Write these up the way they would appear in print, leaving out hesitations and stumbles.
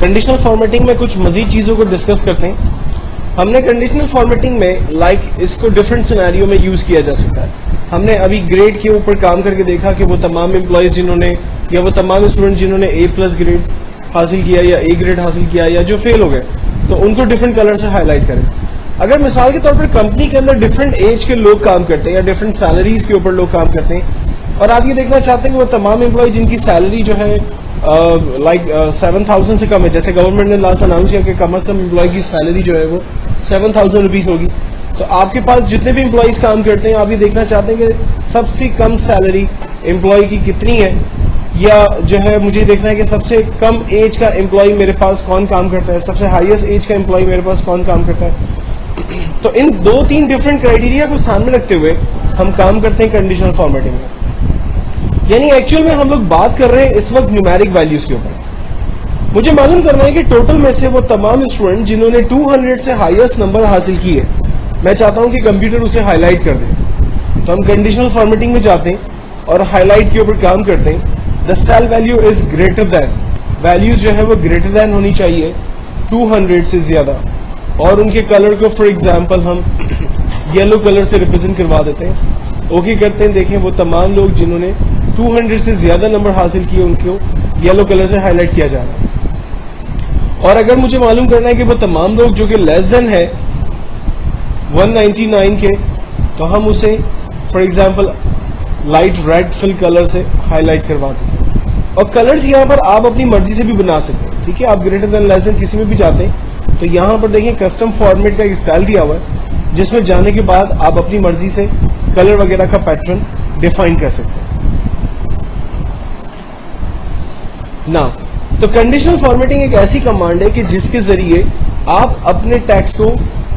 Conditional formatting में कुछ मजीद चीज़ों को डिस्कस करते हैं। हमने कंडीशनल फॉर्मेटिंग में इसको डिफरेंट सिनेरियो में यूज़ किया जा सकता है। हमने अभी ग्रेड के ऊपर काम करके देखा कि वो तमाम एम्प्लॉयज़ जिन्होंने या वो तमाम स्टूडेंट जिन्होंने A+ ग्रेड हासिल किया या A ग्रेड हासिल किया या जो फेल हो गए, तो उनको डिफरेंट कलर से हाईलाइट करें। अगर मिसाल के तौर पर कंपनी के अंदर डिफरेंट एज के लोग काम करते हैं या डिफरेंट सैलरीज के ऊपर लोग काम करते हैं और आप ये देखना चाहते हैं कि वो तमाम एम्प्लॉय जिनकी सैलरी जो है 7,000 से कम है, जैसे गवर्नमेंट ने लास्ट अनाउंस किया कि कम अज कम एम्प्लॉय की सैलरी जो है वो 7,000 रुपीज होगी, तो आपके पास जितने भी एम्प्लॉयज काम करते हैं आप ये देखना चाहते हैं कि सबसे कम सैलरी एम्प्लॉय की कितनी है, या जो है मुझे देखना है कि सबसे कम एज का एम्प्लॉय मेरे पास कौन काम करता है, सबसे हाईएस्ट एज का एम्प्लॉय मेरे पास कौन काम करता है। तो इन 2-3 डिफरेंट क्राइटेरिया को सामने रखते हुए हम काम करते हैं कंडीशनल फॉर्मेटिंग में। यानी एक्चुअल में हम लोग बात कर रहे हैं इस वक्त न्यूमेरिक वैल्यूज के ऊपर। मुझे मालूम करना है कि टोटल में से वो तमाम स्टूडेंट जिन्होंने 200 से हाईएस्ट नंबर हासिल किए, मैं चाहता हूं कि कंप्यूटर उसे हाईलाइट कर दे। तो हम कंडीशनल फॉर्मेटिंग में जाते हैं और हाईलाइट के ऊपर काम करते हैं। The cell value is greater than, values जो है वो ग्रेटर देन होनी चाहिए 200 से ज्यादा, और उनके कलर को फॉर एग्जांपल हम येलो कलर से रिप्रेजेंट करवा देते हैं। ओके करते हैं। देखें वो तमाम लोग जिन्होंने 200 से ज्यादा नंबर हासिल किए उनको येलो कलर से हाईलाइट किया जा रहा है। और अगर मुझे मालूम करना है कि वो तमाम लोग जो कि लेस देन है 199 के, तो हम उसे for example light red fill colour से हाईलाइट करवा देते हैं। और कलर्स यहाँ पर आप अपनी मर्जी से भी बना सकते हैं, ठीक है। आप ग्रेटर देन लेस देन किसी में भी जाते हैं तो यहाँ पर देखिए कस्टम फॉर्मेट का एक स्टाइल दिया हुआ है, जिसमें जाने के बाद आप अपनी मर्जी से कलर वगैरह का पैटर्न डिफाइन कर सकते हैं ना। तो कंडीशनल फॉर्मेटिंग एक ऐसी कमांड है कि जिसके जरिए आप अपने टेक्स्ट को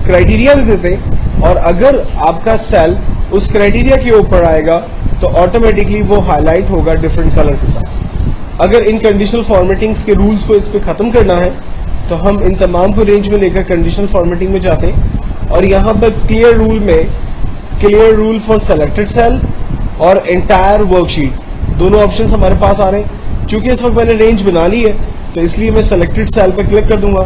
क्राइटेरिया दे देते हैं, और अगर आपका सेल उस क्राइटेरिया के ऊपर आएगा तो ऑटोमेटिकली वो हाईलाइट होगा डिफरेंट कलर के साथ। अगर इन कंडीशनल फॉर्मेटिंग्स के रूल्स को इस पे खत्म करना है तो हम इन तमाम को रेंज में लेकर कंडीशनल फॉर्मेटिंग में जाते हैं, और यहाँ पर क्लियर रूल में clear rule for selected cell और एंटायर वर्कशीट दोनों ऑप्शंस हमारे पास आ रहे हैं। चूंकि इस वक्त मैंने रेंज बना ली है तो इसलिए मैं सेलेक्टेड सेल पे क्लिक कर दूंगा,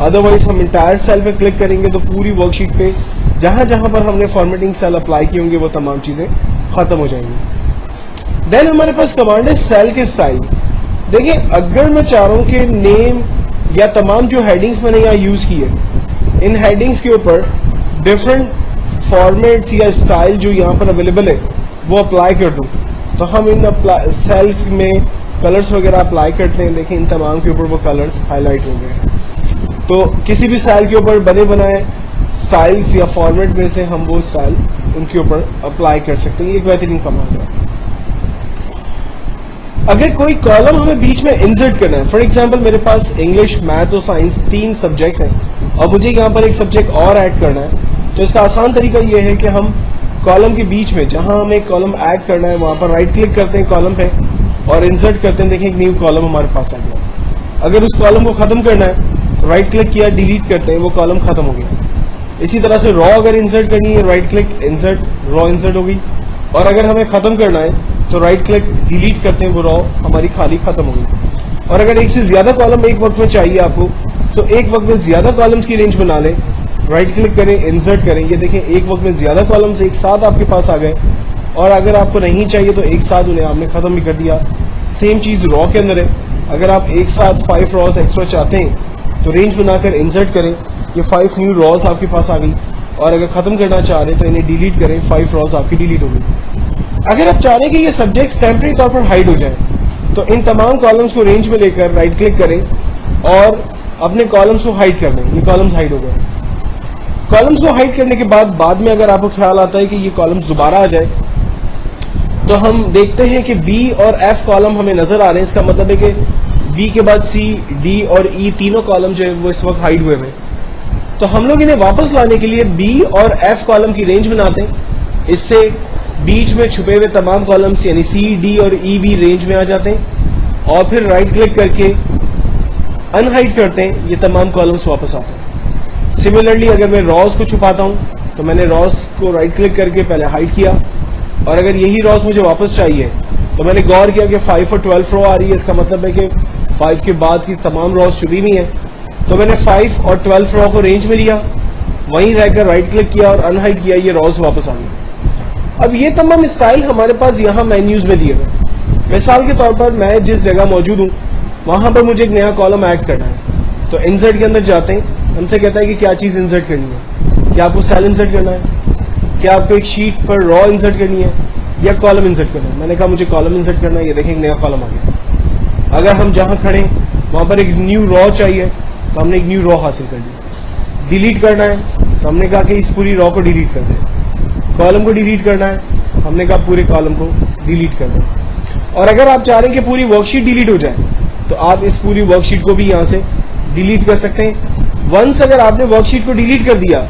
अदरवाइज हम एंटायर सेल पे क्लिक करेंगे तो पूरी वर्कशीट पे जहां जहां पर हमने फॉर्मेटिंग सेल अप्लाई किए होंगे वो तमाम चीजें खत्म हो जाएंगी। देन हमारे पास कमांड है सेल के स्टाइल। देखिए अगर मैं चाह रहा हूं कि नेम या तमाम जो हेडिंग्स मैंने यहाँ यूज की है, इन हेडिंग्स के ऊपर डिफरेंट फॉर्मेट्स या स्टाइल जो यहाँ पर अवेलेबल है वो अप्लाई कर दूं, तो हम इन सेल्स में कलर्स वगैरह अप्लाई करते हैं। देखें इन तमाम के ऊपर वो कलर्स हाईलाइट हो गए। तो किसी भी सेल के ऊपर बने बनाए स्टाइल्स या फॉर्मेट में से हम वो स्टाइल उनके ऊपर अप्लाई कर सकते हैं। ये एक बेहतरीन कमांड है। अगर कोई कॉलम हमें बीच में इंसर्ट करना है, फॉर एग्जांपल मेरे पास इंग्लिश, मैथ और साइंस 3 सब्जेक्ट्स हैं और मुझे यहाँ पर एक सब्जेक्ट और ऐड करना है, तो इसका आसान तरीका ये है कि हम कॉलम के बीच में जहां हमें कॉलम ऐड करना है वहां पर राइट क्लिक करते हैं कॉलम पे और इंसर्ट करते हैं। देखें एक न्यू कॉलम हमारे पास आ गया। अगर उस कॉलम को खत्म करना है तो राइट क्लिक किया, डिलीट करते हैं, वो कॉलम खत्म हो गया। इसी तरह से रॉ अगर इंसर्ट करनी है, right click insert, raw insert हो गई। और अगर हमें खत्म करना है तो राइट क्लिक डिलीट करते हैं, वो रॉ हमारी खाली खत्म हो गई। और अगर एक से ज्यादा कॉलम एक वक्त में चाहिए आपको तो एक वक्त में ज्यादा कॉलम्स की रेंज बना लें, राइट क्लिक करें, इंसर्ट करें। ये देखें एक वक्त में ज्यादा कॉलम्स एक साथ आपके पास आ गए, और अगर आपको नहीं चाहिए तो एक साथ उन्हें आपने खत्म भी कर दिया। सेम चीज रॉ के अंदर है। अगर आप एक साथ 5 रॉज एक्स्ट्रा चाहते हैं तो रेंज बनाकर इंसर्ट करें, ये 5 न्यू रॉज आपके पास आ गई। और अगर खत्म करना चाह रहे हैं तो इन्हें डिलीट करें, 5 रॉज आपकी डिलीट हो गई। अगर आप चाह रहे हैं कि ये सब्जेक्ट्स टेम्परेरी तौर पर हाइड हो जाए तो इन तमाम कॉलम्स को रेंज में लेकर राइट क्लिक करें और अपने कॉलम्स को हाइड कर दें। ये कॉलम्स हाइड हो गए। कॉलम्स को हाइड करने के बाद में अगर आपको ख्याल आता है कि ये कॉलम्स दोबारा आ जाए तो हम देखते हैं कि बी और एफ कॉलम हमें नजर आ रहे हैं। इसका मतलब है कि बी के बाद सी, डी और ई तीनों कॉलम जो है वो इस वक्त हाइड हुए हैं। तो हम लोग इन्हें वापस लाने के लिए बी और एफ कॉलम की रेंज बनाते हैं। इससे बीच में छुपे हुए तमाम कॉलम्स यानी सी, डी और ई भी रेंज में आ जाते हैं, और फिर राइट क्लिक करके अनहाइड करते हैं, ये तमाम कॉलम्स वापस आते हैं। सिमिलरली अगर मैं रॉज को छुपाता हूं तो मैंने रॉज को राइट क्लिक करके पहले हाइड किया, और अगर यही रॉज मुझे वापस चाहिए तो मैंने गौर किया कि 5 और 12 रो आ रही है। इसका मतलब है कि 5 के बाद की तमाम रॉज छुपी हुई हैं, तो मैंने 5 और 12 रॉ को रेंज में लिया, वहीं रहकर राइट क्लिक किया और अनहाइड किया, ये रॉज वापस आ गई। अब ये तमाम स्टाइल हमारे पास यहाँ मेन्यूज में दिए गए। मिसाल के तौर पर मैं जिस जगह मौजूद हूँ वहां पर मुझे एक नया कॉलम ऐड करना है, तो इंसर्ट के अंदर जाते हैं, हमसे कहता है कि क्या चीज़ इंसर्ट करनी है, क्या आपको सेल इंसर्ट करना है, क्या आपको एक शीट पर रॉ इंसर्ट करनी है या कॉलम इंसर्ट करना है। मैंने कहा मुझे कॉलम इंसर्ट करना है, ये देखें एक नया कॉलम आ गया। अगर हम जहाँ खड़े वहाँ पर एक न्यू रॉ चाहिए तो हमने एक न्यू रॉ हासिल कर ली। डिलीट करना है तो हमने कहा कि इस पूरी रॉ को डिलीट कर दें। कॉलम को डिलीट करना है, हमने कहा पूरे कॉलम को डिलीट कर दें। और अगर आप चाह रहे हैं कि पूरी वर्कशीट डिलीट हो जाए तो आप इस पूरी वर्कशीट को भी यहाँ से डिलीट कर सकते हैं। वंस अगर आपने वर्कशीट को डिलीट कर दिया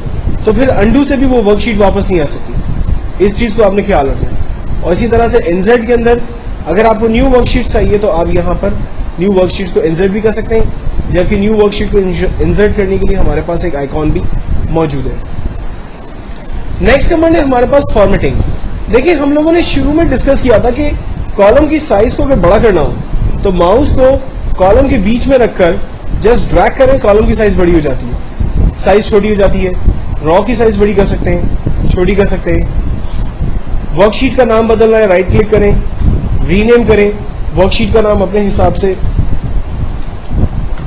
तो फिर अंडू से भी वो वर्कशीट वापस नहीं आ सकती। इस चीज को आपने ख्याल रखना है। और इसी तरह से इंसर्ट के अंदर अगर आपको न्यू वर्कशीट चाहिए तो आप यहाँ पर न्यू वर्कशीट को इंसर्ट भी कर सकते हैं, जबकि न्यू वर्कशीट को इंसर्ट करने के लिए हमारे पास एक आइकॉन भी मौजूद है। नेक्स्ट कमांड है हमारे पास फॉर्मेटिंग। देखिए हम लोगों ने शुरू में डिस्कस किया था कि कॉलम की साइज को अगर बड़ा करना हो तो माउस को कॉलम के बीच में रखकर जस्ट ड्रैग करें, कॉलम की साइज बड़ी हो जाती है, साइज छोटी हो जाती है। रॉ की साइज बड़ी कर सकते हैं, छोटी कर सकते हैं। वर्कशीट का नाम बदलना है, राइट क्लिक करें, रीनेम करें, वर्कशीट का नाम अपने हिसाब से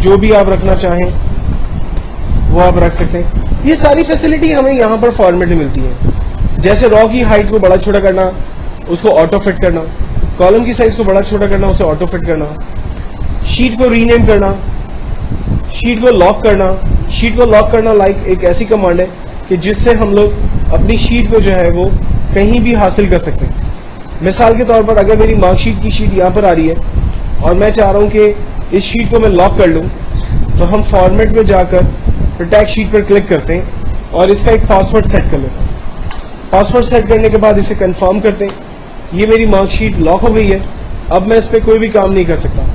जो भी आप रखना चाहें वो आप रख सकते हैं। ये सारी फैसिलिटी हमें यहाँ पर फॉर्मेट में मिलती है, जैसे रॉ की हाइट को बड़ा छोटा करना, उसको ऑटो फिट करना, कॉलम की साइज को बड़ा छोटा करना, उसे ऑटो फिट करना, शीट को रीनेम करना, शीट को लॉक करना। शीट को लॉक करना लाइक एक ऐसी कमांड है कि जिससे हम लोग अपनी शीट को जो है वो कहीं भी हासिल कर सकते हैं। मिसाल के तौर पर अगर मेरी मार्कशीट की शीट यहाँ पर आ रही है और मैं चाह रहा हूँ कि इस शीट को मैं लॉक कर लूँ, तो हम फॉर्मेट में जाकर प्रोटेक्ट शीट पर क्लिक करते हैं और इसका एक पासवर्ड सेट कर लेते हैं। पासवर्ड सेट करने के बाद इसे कंफर्म करते हैं। ये मेरी मार्कशीट लॉक हो गई है। अब मैं इस पर कोई भी काम नहीं कर सकता।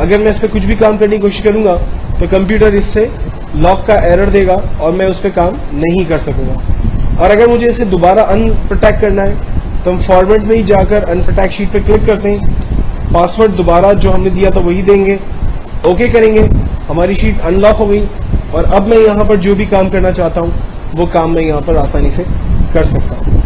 अगर मैं इस पर कुछ भी काम करने की कोशिश करूंगा तो कंप्यूटर इससे लॉक का एरर देगा और मैं उस पर काम नहीं कर सकूंगा। और अगर मुझे इसे दोबारा अनप्रोटेक्ट करना है तो हम फॉर्मेट में ही जाकर अनप्रोटेक्ट शीट पर क्लिक करते हैं, पासवर्ड दोबारा जो हमने दिया था वही देंगे, ओके करेंगे, हमारी शीट अनलॉक हो गई और अब मैं यहाँ पर जो भी काम करना चाहता हूँ वो काम मैं यहाँ पर आसानी से कर सकता हूँ।